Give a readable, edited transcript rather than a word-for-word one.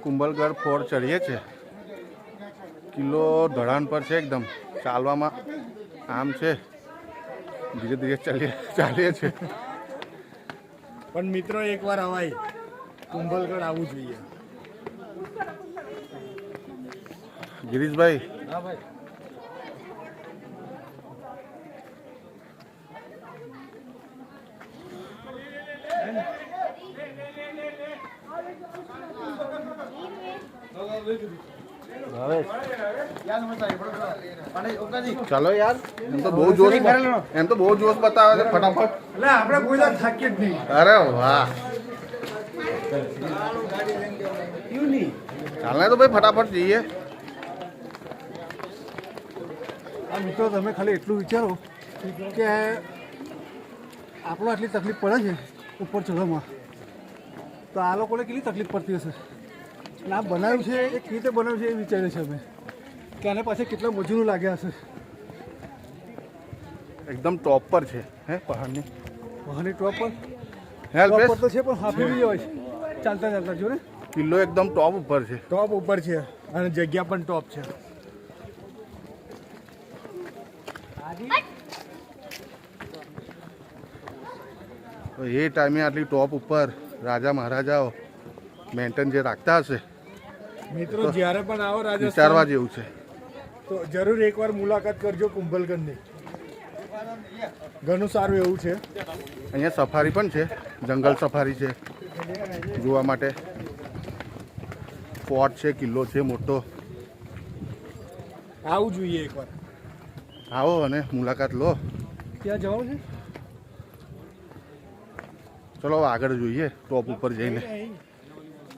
Kumbhalgarh fort ચડીએ છીએ. કિલ્લો ધડાન પર છે એકદમ. ચાલવામાં આમ છે, ધીરે ધીરે ચાલીએ છીએ. પણ મિત્રો એકવાર અવાય કુંભલગઢ આવવું જોઈએ. ગિરીશભાઈ, હા ભાઈ. ચાલો યાર, એમ તો બહુ જોશ બતાવે છે. ફટાફટ એટલે આપણે કોઈ વાર થાકીએ જ નહીં. અરે વાહ, ચાલ ને તો ભાઈ ફટાફટ જઈએ. આ મિત્રો તમે ખાલી એટલું વિચારો કે આપણો આટલી તકલીફ પડે છે ઉપર ચડવામાં, તો આ લોકોને કેટલી તકલીફ પડતી હશે. અને આ બનાવ્યું છે એ કેવી રીતે બનાવ્યું છે એ વિચાર્યું છે અમે કે આને પાછળ કેટલા મજૂરો લાગ્યા હશે. એકદમ ટોપ પર છે હે પહાડની. પહાડની ટોપ પર હેલ્પ તો છે પણ હાફી બી હોય છે ચાલતા ચાલતા. જો ને કિલ્લો એકદમ ટોપ ઉપર છે. ટોપ ઉપર છે અને જગ્યા પણ ટોપ છે. તો એ ટાઈમે આટલી ટોપ ઉપર રાજા મહારાજાઓ મેન્ટેન જે રાખતા હશે, મિત્રો જ્યારે પણ આવો વિચારવા રાજસ્થાન જેવું છે. તો જરૂર એકવાર મુલાકાત કરજો કુંભલગઢની. ઘણું સારું એવું છે. અહીંયા સફારી પણ છે, જંગલ સફારી છે જોવા માટે. ફોર્ટ છે, કિલ્લો છે મોટો. આવવું જોઈએ એકવાર. આવો અને મુલાકાત લો. ત્યાં જવાનું છે. ચલો આગળ જોઈએ ટોપ ઉપર જઈને.